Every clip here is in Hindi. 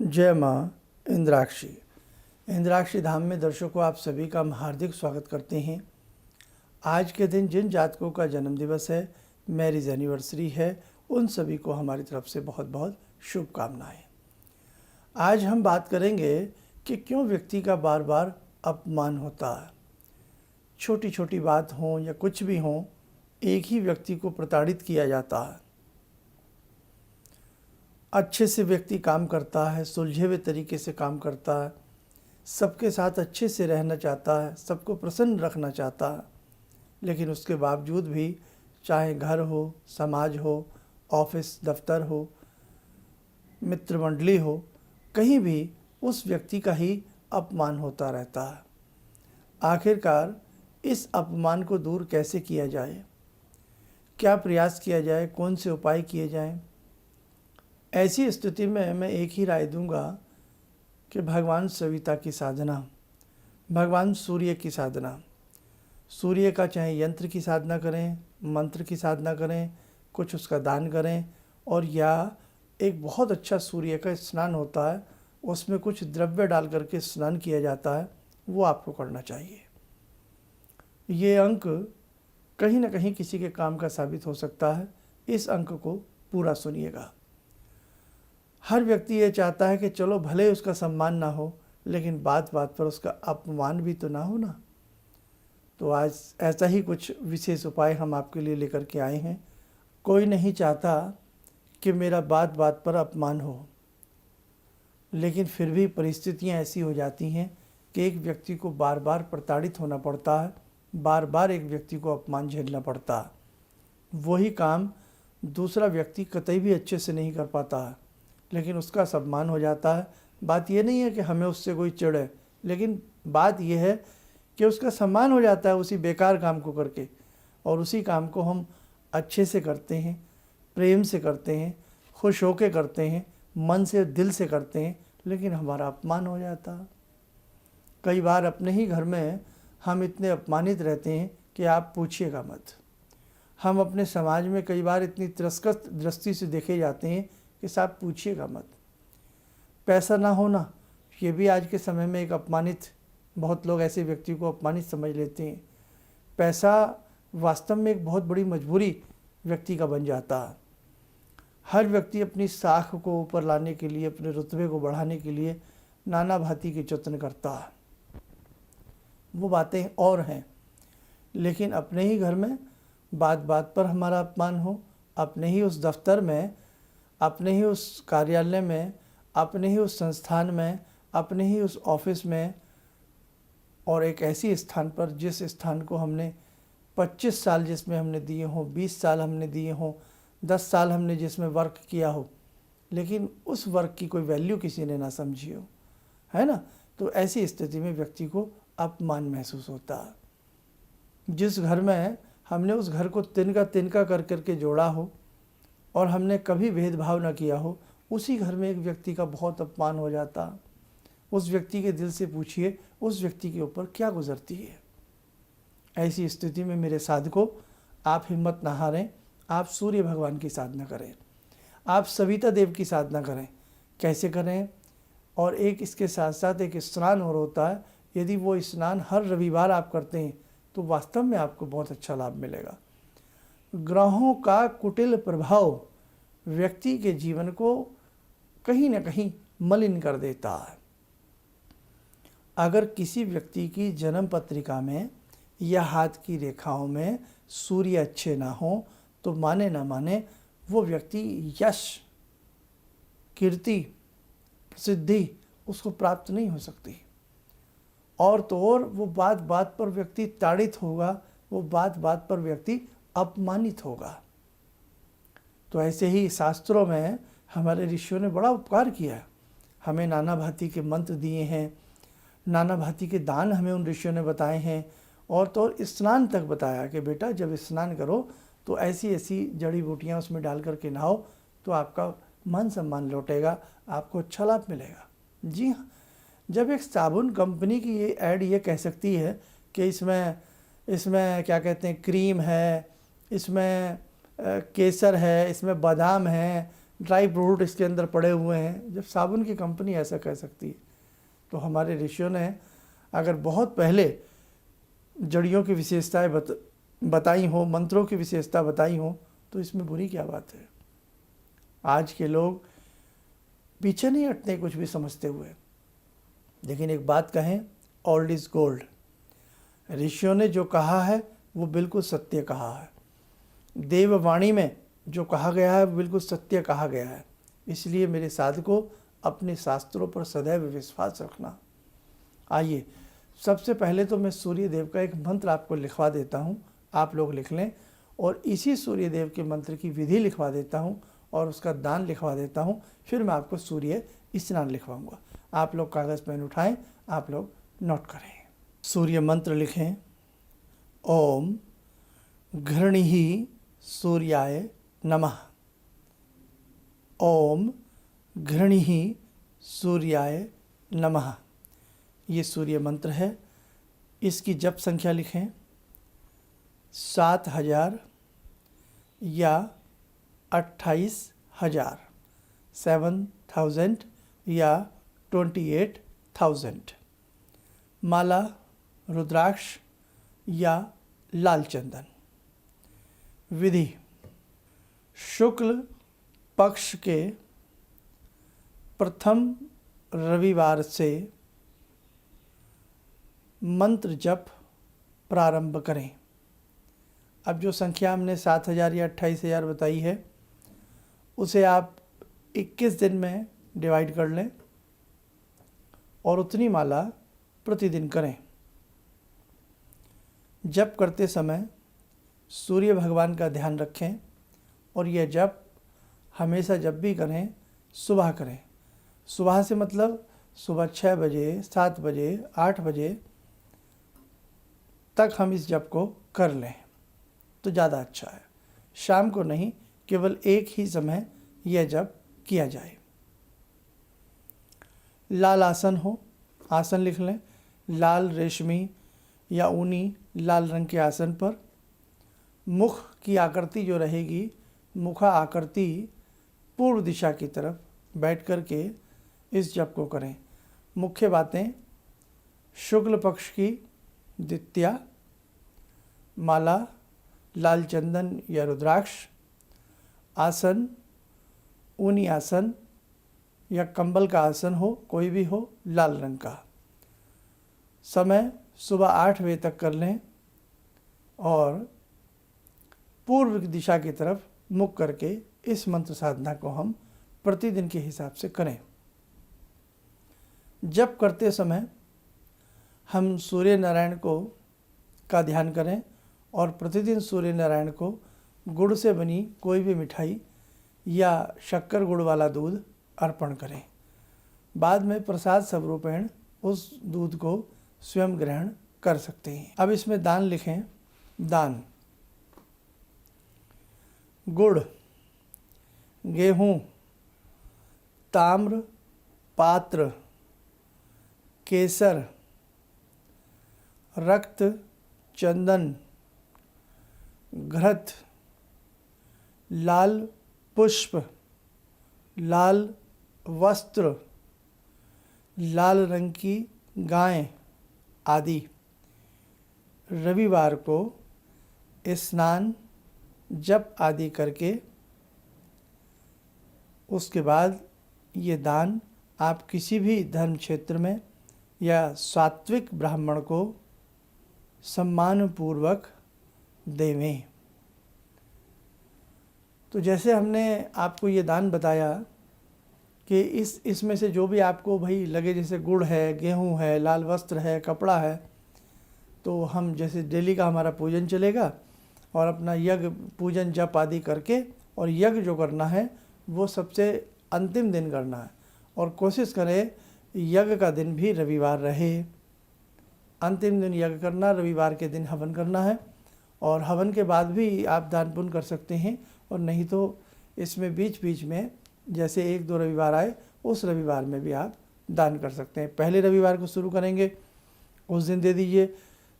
जय माँ इंद्राक्षी। इंद्राक्षी धाम में दर्शकों आप सभी का हम हार्दिक स्वागत करते हैं। आज के दिन जिन जातकों का जन्म दिवस है, मैरिज एनिवर्सरी है, उन सभी को हमारी तरफ से बहुत बहुत शुभकामनाएं। आज हम बात करेंगे कि क्यों व्यक्ति का बार बार अपमान होता है। छोटी छोटी बात हो या कुछ भी हो, एक ही व्यक्ति को प्रताड़ित किया जाता है। अच्छे से व्यक्ति काम करता है, सुलझे हुए तरीके से काम करता है, सबके साथ अच्छे से रहना चाहता है, सबको प्रसन्न रखना चाहता है, लेकिन उसके बावजूद भी चाहे घर हो, समाज हो, ऑफिस दफ्तर हो, मित्र मंडली हो, कहीं भी उस व्यक्ति का ही अपमान होता रहता है। आखिरकार इस अपमान को दूर कैसे किया जाए, क्या प्रयास किया जाए, कौन से उपाय किए जाएं? ऐसी स्थिति में मैं एक ही राय दूंगा कि भगवान सविता की साधना, भगवान सूर्य की साधना, सूर्य का चाहे यंत्र की साधना करें, मंत्र की साधना करें, कुछ उसका दान करें, और या एक बहुत अच्छा सूर्य का स्नान होता है, उसमें कुछ द्रव्य डाल करके स्नान किया जाता है, वो आपको करना चाहिए। ये अंक कहीं ना कहीं किसी के काम का साबित हो सकता है। इस अंक को पूरा सुनिएगा। हर व्यक्ति ये चाहता है कि चलो भले उसका सम्मान ना हो, लेकिन बात बात पर उसका अपमान भी तो ना हो ना। तो आज ऐसा ही कुछ विशेष उपाय हम आपके लिए लेकर के आए हैं। कोई नहीं चाहता कि मेरा बात बात पर अपमान हो, लेकिन फिर भी परिस्थितियां ऐसी हो जाती हैं कि एक व्यक्ति को बार बार प्रताड़ित होना पड़ता है, बार बार एक व्यक्ति को अपमान झेलना पड़ता है। वही काम दूसरा व्यक्ति कतई भी अच्छे से नहीं कर पाता है, लेकिन उसका सम्मान हो जाता है। बात ये नहीं है कि हमें उससे कोई चिढ़ है, लेकिन बात यह है कि उसका सम्मान हो जाता है उसी बेकार काम को करके, और उसी काम को हम अच्छे से करते हैं, प्रेम से करते हैं, खुश होकर करते हैं, मन से दिल से करते हैं, लेकिन हमारा अपमान हो जाता है। कई बार अपने ही घर में हम इतने अपमानित रहते हैं कि आप पूछिएगा मत। हम अपने समाज में कई बार इतनी तिरस्कृत दृष्टि से देखे जाते हैं कि साहब पूछिएगा मत। पैसा ना होना, ये भी आज के समय में एक अपमानित, बहुत लोग ऐसे व्यक्ति को अपमानित समझ लेते हैं। पैसा वास्तव में एक बहुत बड़ी मजबूरी व्यक्ति का बन जाता है। हर व्यक्ति अपनी साख को ऊपर लाने के लिए, अपने रुतबे को बढ़ाने के लिए नाना भांति के यत्न करता है। वो बातें और हैं, लेकिन अपने ही घर में बात बात पर हमारा अपमान हो, अपने ही उस दफ्तर में, अपने ही उस कार्यालय में, अपने ही उस संस्थान में, अपने ही उस ऑफिस में, और एक ऐसी स्थान पर जिस स्थान को हमने 25 साल जिसमें हमने दिए हों, 20 साल हमने दिए हों, 10 साल हमने जिसमें वर्क किया हो, लेकिन उस वर्क की कोई वैल्यू किसी ने ना समझी हो, है ना। तो ऐसी स्थिति में व्यक्ति को अपमान महसूस होता है। जिस घर में हमने उस घर को तिनका तिनका कर करके जोड़ा हो और हमने कभी भेदभाव न किया हो, उसी घर में एक व्यक्ति का बहुत अपमान हो जाता। उस व्यक्ति के दिल से पूछिए उस व्यक्ति के ऊपर क्या गुजरती है। ऐसी स्थिति में मेरे साधकों, आप हिम्मत ना हारें, आप सूर्य भगवान की साधना करें, आप सविता देव की साधना करें। कैसे करें? और एक इसके साथ साथ एक स्नान और होता है। यदि वो स्नान हर रविवार आप करते हैं तो वास्तव में आपको बहुत अच्छा लाभ मिलेगा। ग्रहों का कुटिल प्रभाव व्यक्ति के जीवन को कहीं न कहीं मलिन कर देता है। अगर किसी व्यक्ति की जन्म पत्रिका में या हाथ की रेखाओं में सूर्य अच्छे ना हो, तो माने ना माने वो व्यक्ति यश, कीर्ति, प्रसिद्धि उसको प्राप्त नहीं हो सकती। और तो और वो बात बात पर व्यक्ति ताड़ित होगा, वो बात बात पर व्यक्ति अपमानित होगा। तो ऐसे ही शास्त्रों में हमारे ऋषियों ने बड़ा उपकार किया है। हमें नाना भांति के मंत्र दिए हैं, नाना भांति के दान हमें उन ऋषियों ने बताए हैं, और तो और स्नान तक बताया कि बेटा जब स्नान करो तो ऐसी ऐसी जड़ी बूटियाँ उसमें डाल करके नहाओ, तो आपका मान सम्मान लौटेगा, आपको अच्छा लाभ मिलेगा। जी हाँ, जब एक साबुन कंपनी की ये ऐड ये कह सकती है कि इसमें क्या कहते हैं, क्रीम है, इसमें केसर है, इसमें बादाम है, ड्राई फ्रूट इसके अंदर पड़े हुए हैं। जब साबुन की कंपनी ऐसा कह सकती है तो हमारे ऋषियों ने अगर बहुत पहले जड़ियों की विशेषताएं बताई हो, मंत्रों की विशेषता बताई हो, तो इसमें बुरी क्या बात है। आज के लोग पीछे नहीं हटते कुछ भी समझते हुए। लेकिन एक बात कहें, ओल्ड इज़ गोल्ड। ऋषियों ने जो कहा है वो बिल्कुल सत्य कहा है। देववाणी में जो कहा गया है वो बिल्कुल सत्य कहा गया है। इसलिए मेरे साधकों, अपने शास्त्रों पर सदैव विश्वास रखना। आइए, सबसे पहले तो मैं सूर्य देव का एक मंत्र आपको लिखवा देता हूँ, आप लोग लिख लें। और इसी सूर्य देव के मंत्र की विधि लिखवा देता हूँ और उसका दान लिखवा देता हूँ। फिर मैं आपको सूर्य स्नान लिखवाऊँगा। आप लोग कागज़ पेन उठाएं, आप लोग नोट करें। सूर्य मंत्र लिखें। ओम घृणिः सूर्याय नमः। ओम घृणिः सूर्याय नमः। ये सूर्य मंत्र है। इसकी जप संख्या लिखें 7000 या 28,000, 7000 या 28,000। माला रुद्राक्ष या लाल चंदन। विधि: शुक्ल पक्ष के प्रथम रविवार से मंत्र जप प्रारंभ करें। अब जो संख्या हमने 7000 या 28,000 बताई है उसे आप 21 दिन में डिवाइड कर लें और उतनी माला प्रतिदिन करें। जप करते समय सूर्य भगवान का ध्यान रखें और यह जप हमेशा जब भी करें सुबह करें। सुबह से मतलब सुबह 6 बजे, 7 बजे, 8 बजे तक हम इस जप को कर लें तो ज़्यादा अच्छा है। शाम को नहीं, केवल एक ही समय यह जप किया जाए। लाल आसन हो, आसन लिख लें। लाल रेशमी या ऊनी लाल रंग के आसन पर मुख की आकृति जो रहेगी, मुखा आकृति पूर्व दिशा की तरफ बैठ कर के इस जप को करें। मुख्य बातें: शुक्ल पक्ष की द्वितीया, माला लाल चंदन या रुद्राक्ष, आसन ऊनी आसन या कंबल का आसन हो, कोई भी हो, लाल रंग का। समय सुबह 8 बजे तक कर लें और पूर्व दिशा की तरफ मुख करके इस मंत्र साधना को हम प्रतिदिन के हिसाब से करें। जप करते समय हम सूर्य नारायण को का ध्यान करें और प्रतिदिन सूर्य नारायण को गुड़ से बनी कोई भी मिठाई या शक्कर गुड़ वाला दूध अर्पण करें। बाद में प्रसाद स्वरूपेण उस दूध को स्वयं ग्रहण कर सकते हैं। अब इसमें दान लिखें। दान: गुड़, गेहूँ, ताम्र पात्र, केसर, रक्त, चंदन, घृत, लाल पुष्प, लाल वस्त्र, लाल रंग की गाय आदि। रविवार को स्नान जप आदि करके उसके बाद ये दान आप किसी भी धर्म क्षेत्र में या सात्विक ब्राह्मण को सम्मानपूर्वक देवें। तो जैसे हमने आपको ये दान बताया कि इसमें से जो भी आपको भाई लगे, जैसे गुड़ है, गेहूँ है, लाल वस्त्र है, कपड़ा है, तो हम जैसे डेली का हमारा पूजन चलेगा और अपना यज्ञ पूजन जप आदि करके, और यज्ञ जो करना है वो सबसे अंतिम दिन करना है और कोशिश करें यज्ञ का दिन भी रविवार रहे। अंतिम दिन यज्ञ करना, रविवार के दिन हवन करना है और हवन के बाद भी आप दान पुण्य कर सकते हैं। और नहीं तो इसमें बीच बीच में जैसे 1-2 रविवार आए उस रविवार में भी आप दान कर सकते हैं। पहले रविवार को शुरू करेंगे उस दिन दे दीजिए,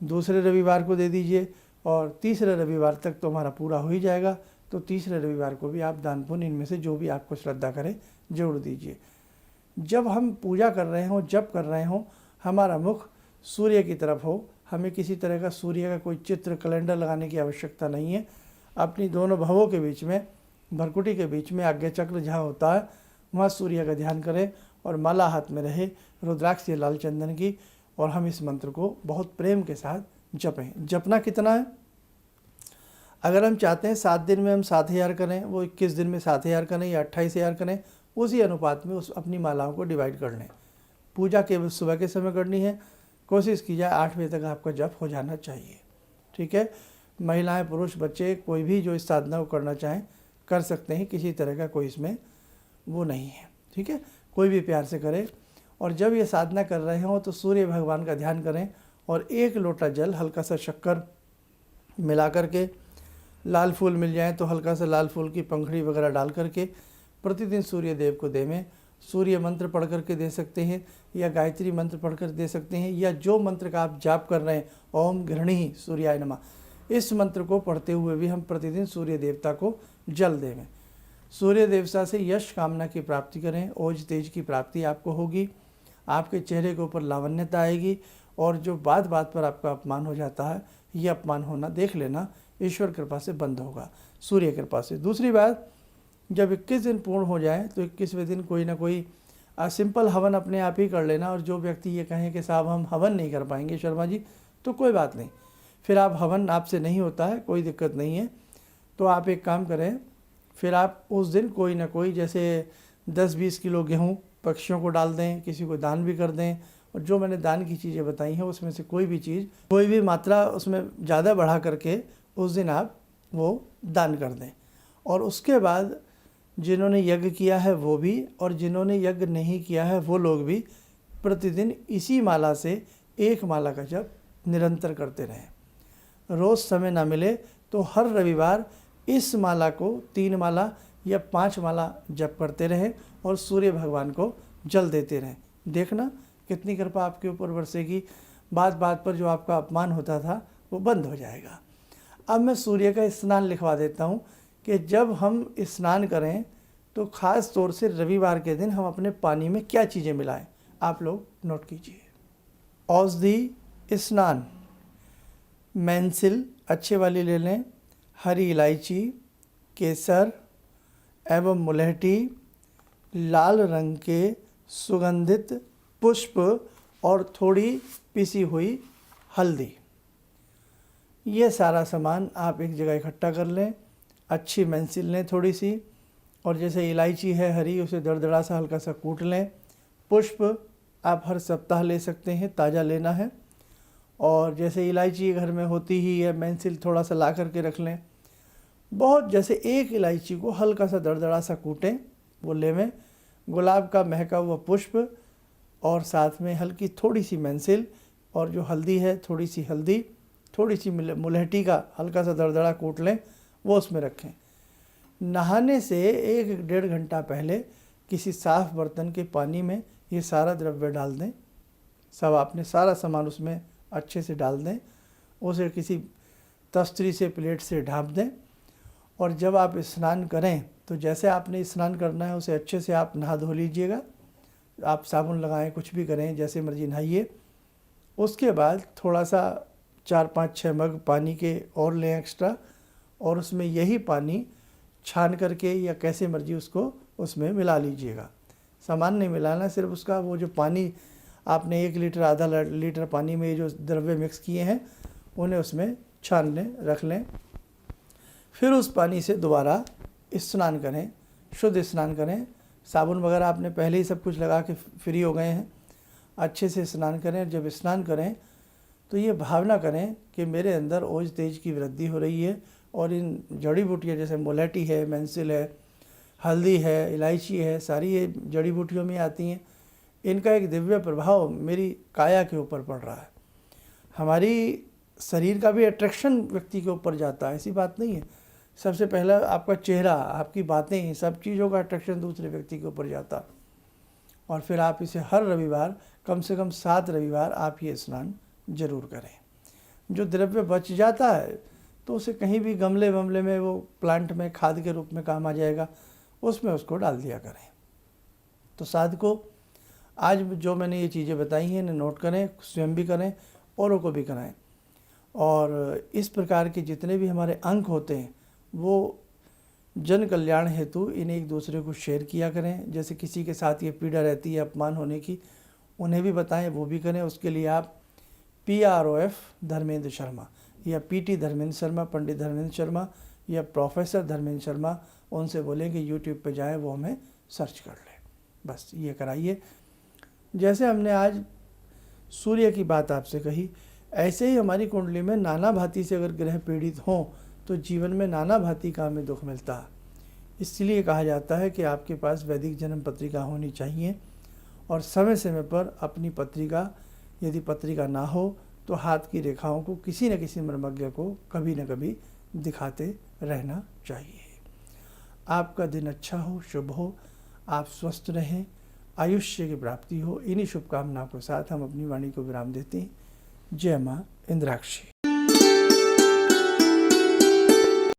दूसरे रविवार को दे दीजिए और तीसरे रविवार तक तो हमारा पूरा हो ही जाएगा। तो तो तीसरे रविवार को भी आप दान पुण्य इनमें से जो भी आपको श्रद्धा करे जरूर दीजिए। जब हम पूजा कर रहे हों, जप कर रहे हों, हमारा मुख सूर्य की तरफ हो। हमें किसी तरह का सूर्य का कोई चित्र कैलेंडर लगाने की आवश्यकता नहीं है। अपनी दोनों भवों के बीच में, भरकुटी के बीच में आज्ञा चक्र जहाँ होता है वहाँ सूर्य का ध्यान करें और माला हाथ में रहे रुद्राक्ष या लाल चंदन की, और हम इस मंत्र को बहुत प्रेम के साथ जपें। जपना कितना है? अगर हम चाहते हैं 7 दिन में हम 7000 करें, वो 21 दिन में 7000 करें या 28,000 करें, उसी अनुपात में उस अपनी मालाओं को डिवाइड कर लें। पूजा केवल सुबह के समय करनी है। कोशिश की जाए 8 बजे तक आपका जप हो जाना चाहिए। ठीक है। महिलाएं, पुरुष, बच्चे, कोई भी जो इस साधना को करना चाहें कर सकते हैं। किसी तरह का कोई इसमें वो नहीं है। ठीक है। कोई भी प्यार से करे। और जब ये साधना कर रहे हों तो सूर्य भगवान का ध्यान करें और 1 लोटा जल, हल्का सा शक्कर मिला करके, लाल फूल मिल जाए तो हल्का सा लाल फूल की पंखड़ी वगैरह डाल करके प्रतिदिन सूर्य देव को देवें। सूर्य मंत्र पढ़ करके दे सकते हैं या गायत्री मंत्र पढ़ कर दे सकते हैं, या जो मंत्र का आप जाप कर रहे हैं, ओम गृहणी सूर्याय नमः, इस मंत्र को पढ़ते हुए भी हम प्रतिदिन सूर्य देवता को जल देवें। सूर्य देवता से यश कामना की प्राप्ति करें। ओज तेज की प्राप्ति आपको होगी। आपके चेहरे के ऊपर लावण्यता आएगी। और जो बात बात पर आपका अपमान हो जाता है, ये अपमान होना देख लेना ईश्वर कृपा से बंद होगा, सूर्य कृपा से। दूसरी बात, जब 21 दिन पूर्ण हो जाए तो 21वें दिन कोई ना कोई सिंपल हवन अपने आप ही कर लेना। और जो व्यक्ति ये कहें कि साहब हम हवन नहीं कर पाएंगे शर्मा जी, तो कोई बात नहीं, फिर आप हवन आपसे नहीं होता है, कोई दिक्कत नहीं है। तो आप एक काम करें, फिर आप उस दिन कोई ना कोई, जैसे 10-20 किलो गेहूँ पक्षियों को डाल दें, किसी को दान भी कर दें। और जो मैंने दान की चीज़ें बताई हैं उसमें से कोई भी चीज़, कोई भी मात्रा उसमें ज़्यादा बढ़ा करके उस दिन आप वो दान कर दें। और उसके बाद जिन्होंने यज्ञ किया है वो भी, और जिन्होंने यज्ञ नहीं किया है वो लोग भी प्रतिदिन इसी माला से 1 माला का जप निरंतर करते रहें। रोज़ समय ना मिले तो हर रविवार इस माला को 3 माला या 5 माला जप करते रहें और सूर्य भगवान को जल देते रहें। देखना कितनी कृपा आपके ऊपर बरसेगी। बात बात पर जो आपका अपमान होता था वो बंद हो जाएगा। अब मैं सूर्य का स्नान लिखवा देता हूँ कि जब हम स्नान करें तो ख़ास तौर से रविवार के दिन हम अपने पानी में क्या चीज़ें मिलाएं, आप लोग नोट कीजिए। औषधि स्नान, मेंसिल अच्छे वाली ले लें, हरी इलायची, केसर एवं मुलहटी, लाल रंग के सुगंधित पुष्प और थोड़ी पिसी हुई हल्दी। ये सारा सामान आप एक जगह इकट्ठा कर लें। अच्छी मेंसिल लें थोड़ी सी, और जैसे इलायची है हरी, उसे दरदरा सा हल्का सा कूट लें। पुष्प आप हर सप्ताह ले सकते हैं, ताज़ा लेना है। और जैसे इलायची घर में होती ही है, मेंसिल थोड़ा सा ला करके रख लें। बहुत, जैसे 1 इलायची को हल्का सा दरदरा सा कूटें, वो लेवें। गुलाब का महका हुआ पुष्प और साथ में हल्की थोड़ी सी मेंसिल, और जो हल्दी है थोड़ी सी हल्दी, थोड़ी सी मुलहटी का हल्का सा दरदरा कूट लें, वो उसमें रखें। नहाने से 1-1.5 घंटा पहले किसी साफ़ बर्तन के पानी में ये सारा द्रव्य डाल दें। सब आपने सारा सामान उसमें अच्छे से डाल दें। उसे किसी तस्तरी से, प्लेट से ढाँप दें। और जब आप स्नान करें तो जैसे आपने स्नान करना है उसे अच्छे से आप नहा धो लीजिएगा। आप साबुन लगाएं, कुछ भी करें, जैसे मर्जी नहाइए। उसके बाद थोड़ा सा 4-5-6 मग पानी के और लें एक्स्ट्रा, और उसमें यही पानी छान करके या कैसे मर्जी उसको उसमें मिला लीजिएगा। सामान नहीं मिलाना, सिर्फ उसका वो जो पानी आपने 1 लीटर, आधा लीटर पानी में जो द्रव्य मिक्स किए हैं उन्हें उसमें छान लें, रख लें। फिर उस पानी से दोबारा स्नान करें, शुद्ध स्नान करें। साबुन वगैरह आपने पहले ही सब कुछ लगा के फ्री हो गए हैं। अच्छे से स्नान करें। जब स्नान करें तो ये भावना करें कि मेरे अंदर ओज तेज की वृद्धि हो रही है, और इन जड़ी बूटियाँ जैसे मुलहटी है, मेंसिल है, हल्दी है, इलायची है, सारी ये जड़ी बूटियों में आती हैं। इनका एक दिव्य प्रभाव मेरी काया के ऊपर पड़ रहा है। हमारी शरीर का भी अट्रैक्शन व्यक्ति के ऊपर जाता है, ऐसी बात नहीं है। सबसे पहला आपका चेहरा, आपकी बातें, सब चीज़ों का अट्रैक्शन दूसरे व्यक्ति के ऊपर जाता। और फिर आप इसे हर रविवार, कम से कम 7 रविवार आप ये स्नान जरूर करें। जो द्रव्य बच जाता है तो उसे कहीं भी गमले वमले में, वो प्लांट में खाद के रूप में काम आ जाएगा, उसमें उसको डाल दिया करें। तो साधकों, आज जो मैंने ये चीज़ें बताई हैं इन्हें नोट करें, स्वयं भी करें, औरों को भी कराएं। और इस प्रकार के जितने भी हमारे अंक होते हैं वो जन कल्याण हेतु इन्हें एक दूसरे को शेयर किया करें। जैसे किसी के साथ ये पीड़ा रहती है अपमान होने की, उन्हें भी बताएं, वो भी करें। उसके लिए आप PROF धर्मेंद्र शर्मा या PT धर्मेंद्र शर्मा, पंडित धर्मेंद्र शर्मा या प्रोफेसर धर्मेंद्र शर्मा, उनसे बोलें कि यूट्यूब पे जाएं, वो हमें सर्च कर लें। बस ये कराइए। जैसे हमने आज सूर्य की बात आपसे कही, ऐसे ही हमारी कुंडली में नाना भांति से अगर ग्रह पीड़ित हों तो जीवन में नाना भांति का हमें दुख मिलता है। इसलिए कहा जाता है कि आपके पास वैदिक जन्म पत्रिका होनी चाहिए, और समय समय पर अपनी पत्रिका, यदि पत्रिका ना हो तो हाथ की रेखाओं को किसी न किसी मर्मज्ञ को कभी न कभी दिखाते रहना चाहिए। आपका दिन अच्छा हो, शुभ हो, आप स्वस्थ रहें, आयुष्य की प्राप्ति हो। इन्हीं शुभकामनाओं के साथ हम अपनी वाणी को विराम देते हैं। जय माँ इंद्राक्षी।